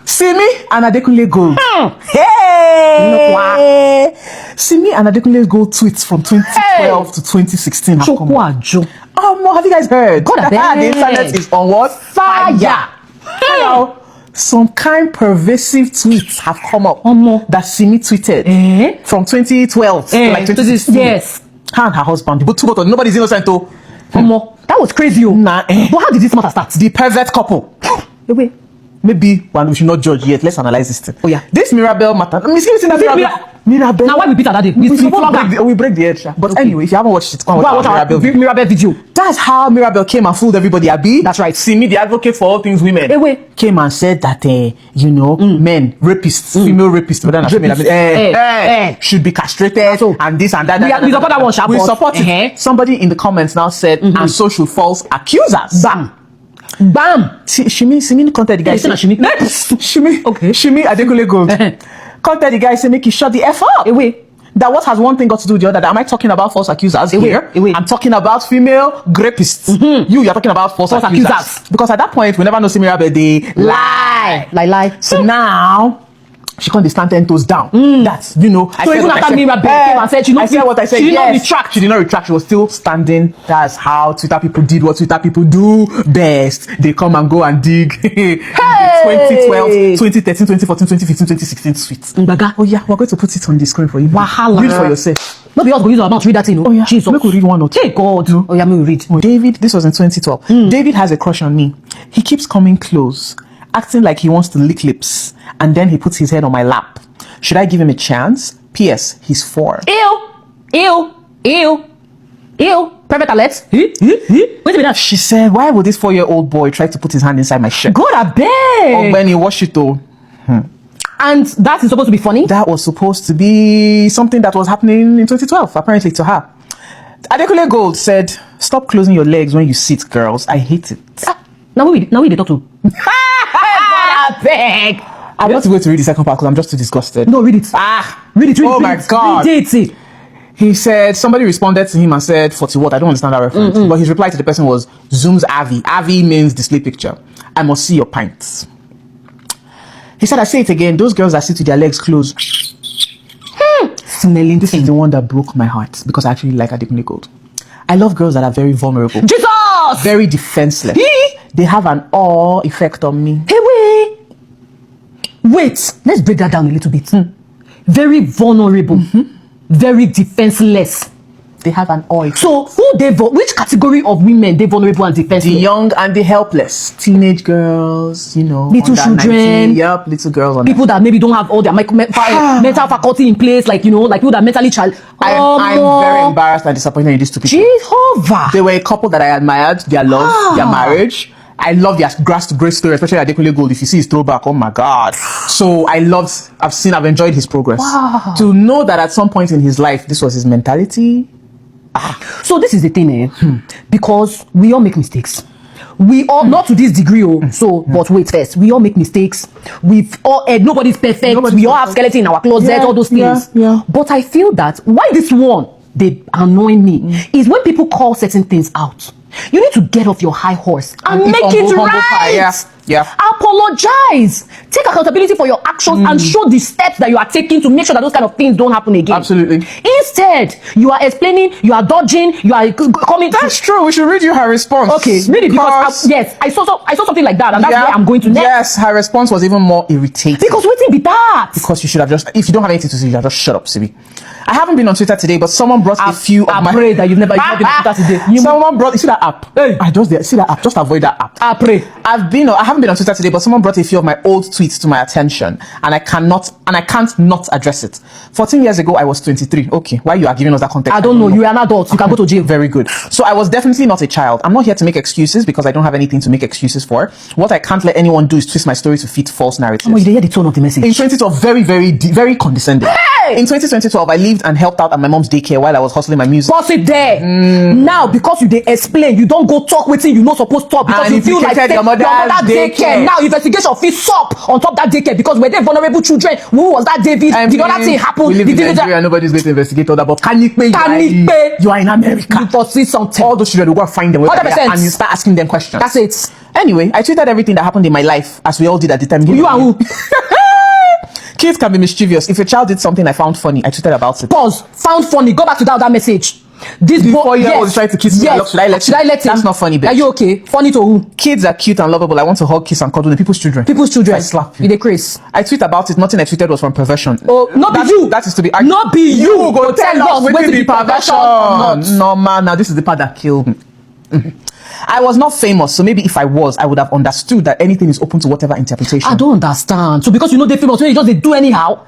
Simi and Adekunle Gold. Hey! Simi and Adekunle Gold tweets from 2012 to 2016 have come up. No, have you guys heard? God, the internet is on what? Fire. Hello. Some kind pervasive tweets have come up that Simi tweeted from 2012 to like 2016. Yes. Her and her husband, but nobody's innocent though. That was crazy. But how did this matter start? The pervert couple. Maybe we should not judge yet. Let's analyze this thing. Oh yeah. This Mirabel matter. Mirabel. Now why we beat her that day? We break the edge. But anyway, if you haven't watched it, watch our Mirabel video. That's how Mirabel came and fooled everybody. Abi. That's right. Simi, the advocate for all things women, came and said that men, rapists, female rapists, should be castrated and this and that. We support that one. We support it. Somebody in the comments now said, and so should false accusers. Bam. Simi contacted the guy. Shimi Adekunle Gold. Contacted the guy, say make you shut the F up. That what has one thing got to do with the other? Am I talking about false accusers here? I'm talking about female rapists. You're talking about false accusers. Because at that point, we never know Simi Mirabel, they lie. So now she can't stand 10 toes down. That's, so even after Mirabel came and said, I said what I said. She did not retract. She did not retract. She was still standing. That's how Twitter people did what Twitter people do best. They come and go and dig. 2012, 2013, 2014, 2015, 2016 tweets. Oh yeah, we're going to put it on the screen for you. Read for yourself. Not because we use our mouth to read that thing. Oh yeah. Jesus. Make we read one or two. Hey God. Oh yeah, me read. David, this was in 2012. David has a crush on me. He keeps coming close, acting like he wants to lick lips, and then he puts his head on my lap. Should I give him a chance? P.S. He's 4. Ew. Private alert. Wait a minute. She said, why would this 4-year-old boy try to put his hand inside my shirt? God, I beg. Oh, when he wash it though. And that is supposed to be funny? That was supposed to be something that was happening in 2012, apparently, to her. Adekunle Gold said, stop closing your legs when you sit, girls. I hate it. Now we they talk to. God, I beg. I want to go to read the second part because I'm just too disgusted. No, read it. Read it. Oh my God. Read it. He said, somebody responded to him and said, 40 what? I don't understand that reference. But his reply to the person was, Zoom's Avi. Avi means display picture. I must see your pints. He said, I say it again. Those girls that sit with their legs closed. Smelling. This is the one that broke my heart because I actually like Adekunle Gold. I love girls that are very vulnerable. Jesus! Very defenseless. They have an awe effect on me. Hey, wait. Let's break that down a little bit. Very vulnerable. Very defenseless. They have an awe effect. So, which category of women they vulnerable and defenseless? The young and the helpless. Teenage girls, little children. Yep, little girls. People that maybe don't have all their mental faculty in place, like people that are mentally challenged. I'm very embarrassed and disappointed in these two people. Jehovah. They were a couple that I admired, their love, their marriage. I love their grass to grace story, especially Adekunle Gold. If you see his throwback, oh my God. So I've enjoyed his progress. Wow. To know that at some point in his life, this was his mentality. So this is the thing, because we all make mistakes. We all, not to this degree, but wait first. We all make mistakes. Nobody's perfect. We all have skeleton in our closet, all those things. But I feel that why this one, they annoy me, is when people call certain things out. You need to get off your high horse and make it right. Apologize. Take accountability for your actions and show the steps that you are taking to make sure that those kind of things don't happen again. Absolutely. Instead, you are explaining, you are dodging, you are coming. That's true. We should read you her response. Okay, read it because I saw something like that, and that's where I'm going to next. Yes, her response was even more irritating. Because waiting be that. Because you should have if you don't have anything to say, you should have just shut up, Sibi. I haven't been on Twitter today, but someone brought a few of my... I pray that you've never been on Twitter today. Someone brought... You see that app? Hey. See that app? Just avoid that app. I pray. I haven't been on Twitter today, but someone brought a few of my old tweets to my attention, and I can't not address it. 14 years ago, I was 23. Okay, why you are giving us that context? I don't know. You are an adult. You can go to jail. Very good. So I was definitely not a child. I'm not here to make excuses because I don't have anything to make excuses for. What I can't let anyone do is twist my story to fit false narratives. You hear the tone of the message. message? In 2012, very condescending. Hey! In 2012, I lived and helped out at my mom's daycare while I was hustling my music. Pause it there. Now, because you dey explain, you don't go talk wetin you no suppose talk because And you feel like implicated your mother's daycare. Now, investigation fit sup on top that daycare because were they vulnerable children? Who was that David? Did other thing happen? We live in Did it- Nigeria, nobody's going to investigate all that. But Kanipe, you are in America. You for see something. All those children will go and find them 100%. and you start asking them questions. That's it. Anyway, I tweeted everything that happened in my life, as we all did at the time. You and who? Kids can be mischievous. If a child did something I found funny, I tweeted about it. Pause. Found funny. Go back to that other message. This Before you was trying to kiss me, Yes. should I let him? That's not funny, bitch. Are you okay? Funny to who? Kids are cute and lovable. I want to hug, kiss, and cuddle them. People's children. People's children. I slap you. You dey craze. I tweet about it. Nothing I tweeted was from perversion. Oh, not be you. That is to be. Not be you. Go tell us wetin wetin be be perversion. or not. No man, now this is the part that killed me. I was not famous, so maybe if I was, I would have understood that anything is open to whatever interpretation. I don't understand. So because you know they famous, when you just dey do anyhow.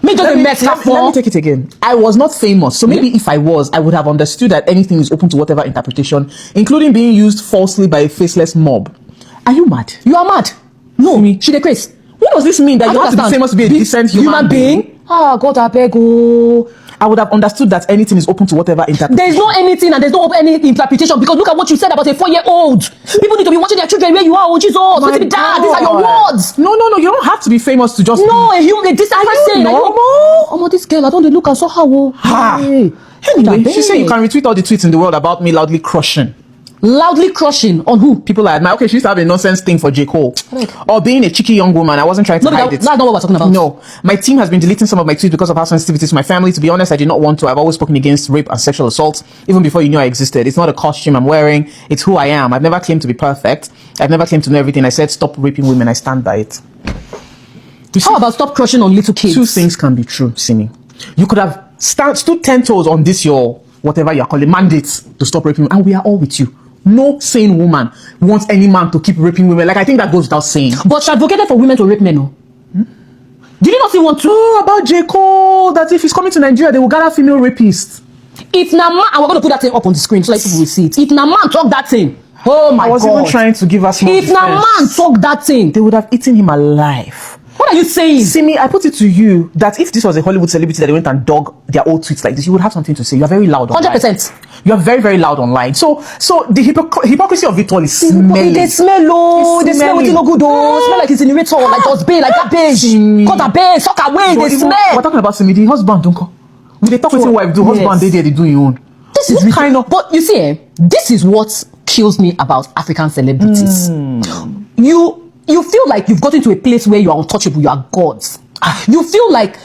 Me just Let dey me, mess let, let me take it again. I was not famous, so maybe if I was, I would have understood that anything is open to whatever interpretation, including being used falsely by a faceless mob. Are you mad? You are mad. No, she dey craze. What does this mean? That I you don't have to be understand. famous to be a decent human being? Ah, God, I beg oh. I would have understood that anything is open to whatever interpretation. There's no anything and there's no any interpretation because look at what you said about a 4-year-old. People need to be watching their children where you are. Oh, Jesus. Let me dad. These are your words. No. You don't have to be famous to just No, a human, this person. normal? Oh, this girl, I don't dey look and saw how. Oh. Ha. Hey. Anyway, she said you can retweet all the tweets in the world about me loudly crushing Loudly crushing on who? people I admire. Okay, she used to have a nonsense thing for J. Cole. Or being a cheeky young woman. I wasn't trying to hide it. That's not what we're talking about. No. My team has been deleting some of my tweets because of how sensitive it is to my family. To be honest, I did not want to. I've always spoken against rape and sexual assault, even before you knew I existed. It's not a costume I'm wearing. It's who I am. I've never claimed to be perfect. I've never claimed to know everything. I said, stop raping women. I stand by it. How about stop crushing on little kids? Two things can be true, Simi. You could have stood 10 toes on this, your whatever you're calling mandates to stop raping, and we are all with you. No sane woman wants any man to keep raping women. Like, I think that goes without saying. But she advocated for women to rape men, no? Did you not see one too? Oh, about J. Cole, that if he's coming to Nigeria, they will gather female rapists. If na man, and we're going to put that thing up on the screen so that people will see it. If na man talk that thing, oh my God. I was even trying to give us more If na defense. man talk that thing, They would have eaten him alive. what are you saying? Simi, I put it to you that if this was a Hollywood celebrity that they went and dug their old tweets like this, you would have something to say. You are very loud online. 100%. You are very, very loud online. So the hypocrisy of it all is smelly. They smell oh, It's they smell smelly. wetin no good oh, smell like incinerator, like dustbin, like garbage. Simi. Cut a base, suck away, they We're smell. talking about Simi, the husband, don't come. We they talk with him wife, do husband, Yes. they do your own. This is What kind of- But you see, this is what kills me about African celebrities. You feel like you've gotten to a place where you are untouchable, you are gods. You feel like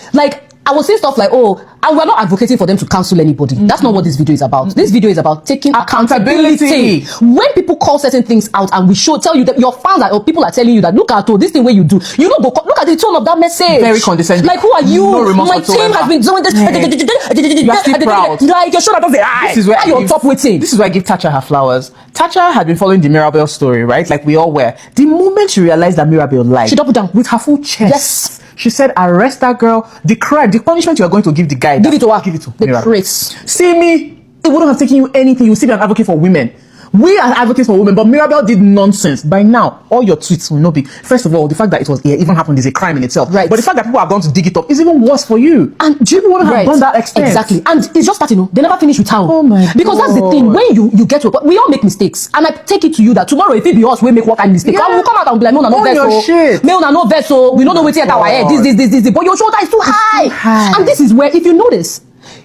I was saying stuff like, oh, and we're not advocating for them to cancel anybody. That's not what this video is about. This video is about taking accountability. When people call certain things out and we tell you that your fans or people are telling you that, look at this thing where you do, you know, look at the tone of that message. Very condescending. Like, who are you? No remorse My team whatsoever. has been doing this. You are still proud. Like, your shoulder doesn't eye. This is where I you're give- top waiting. This is where I give Thatcher her flowers. Thatcher had been following the Mirabelle story, right? Like we all were. The moment she realized that Mirabelle lied, She doubled down. with her full chest. Yes. She said, arrest that girl. The crime, the punishment you are going to give the guy. Give it to her. Give it to The Mirabelle. grace. See me, it wouldn't have taken you anything. You still be an advocate for women. We are advocates for women, but Mirabelle did nonsense. By now, all your tweets will not be. First of all, the fact that it even happened is a crime in itself. Right. But the fact that people are going to dig it up is even worse for you. And do you want to have done that extent? Exactly. And it's just starting, they never finish with town. Oh my Because that's the God. thing. When you get to a point, we all make mistakes. And I take it to you that tomorrow, if it be us, we make what kind of mistake. Yeah. We'll come out and be like, no, no, Own your vessel. shit. No, no, vessel. We don't know what's at our head. This. But your shoulder is too high. high. And this is where, if you notice,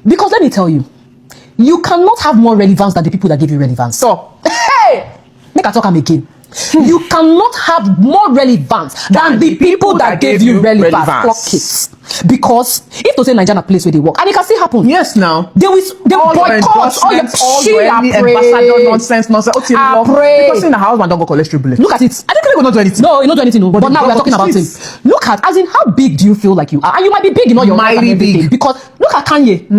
because let me tell you, you cannot have more relevance than the people that give you relevance. So, Hey! Make I talk am again. You cannot have more relevance than the people that gave you relevance. Clock it. Because if to say Nigeria a place where they work, and it can still happen. yes, now. They will All your boycott all your endorsements, all shit. your I pray. ambassador nonsense. Okay, I love. pray. Because in the house, man, don't go cholesterol bullet. Look at it. I think they will not do anything. No, you not do anything. No. But the now we are dog talking of the about him. streets. Look at, as in, how big do you feel like you are? And you might be big in all your life and Mighty everything. big. Because look at Kanye.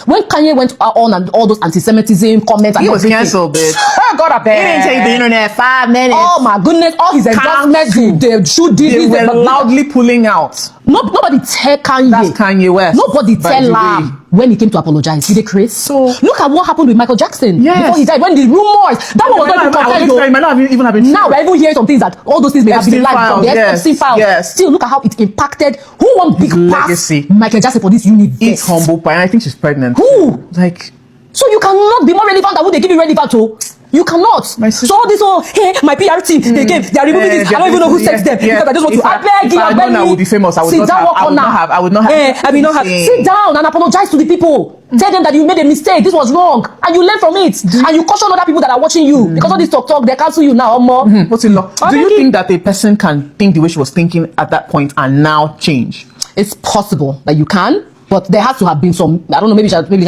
When Kanye went on and all those anti-Semitism comments and He was everything. cancelled, bitch. Oh God, I He bet. didn't take the internet 5 minutes. Oh my goodness, all his endorsements, the shoe They deals, were the loudly pulling out. Nobody tell Kanye. That's Kanye West. Nobody by tell the way. him when he came to apologize. Did they craze? So look at what happened with Michael Jackson Yes. before he died. When the rumors that one was not even confirmed. It might not even have been Now true. we're even hearing some things that all those things may have been Epstein lied from the files, yes, Epstein files. yes. Still, look at how it impacted. Who won big legacy. pass Michael Jackson for this universe? Eat humble pie, and I think she's pregnant. Who? Like, So you cannot be more relevant than who they give you relevant to. You cannot. My sister- So all this whole, hey, my PR team, they are removing this. I don't even know who sets them because I just want to. I beg you, I beg I you. would be famous. I would Sit not down, have. I would not have. I would not have. I mean, not have. Sit down and apologize to the people. Tell them that you made a mistake. This was wrong, and you learn from it. And you caution other people that are watching you because all this talk, they cancel you now, more. What's in law? Do you think that a person can think the way she was thinking at that point and now change? It's possible that you can. But there has to have been some, I don't know, maybe the person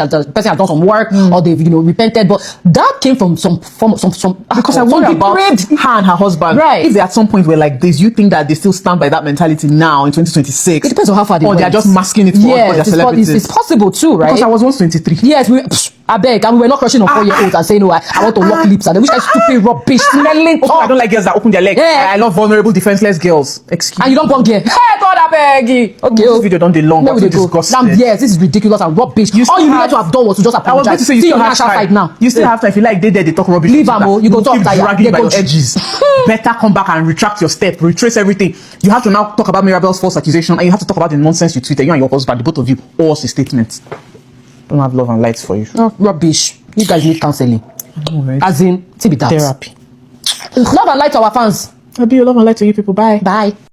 has done some work or they've, repented. But that came from some form, Because I wonder about depraved. her and her husband. Right. If they at some point were like this, you think that they still stand by that mentality now in 2026? It depends on how far they Or went. they're just masking it for Yes, their celebrities. it's possible too, right? Because I was once 23. Yes, I beg, and we were not crushing on 4-year-olds and saying, no, I want to lock lips and which is stupid rubbish, smelling I talk. don't like girls that open their legs. Yeah. I love vulnerable, defenseless girls. Excuse And you don't come here. Hey, God, I beg. Okay, This video don't dey long, where but we it's dey go? disgusting. Now, yes, this is ridiculous and rubbish. You still All you needed have- to have done was to just I was going apologize. to say you See still your have national time. side now. You still have time. If you like, they talk rubbish. Leave am, you go talk keep tire. dragging They by go- your edges. Better come back and retract your step, retrace everything. You have to now talk about Mirabelle's false accusation, and you have to talk about the nonsense you tweeted. You and your husband, the both of you, all a statement. Don't have love and light for you. Oh, rubbish. You guys need counseling. Right. As in, be that. Therapy. Love and light to our fans. I'll be your love and light to you people. Bye. Bye.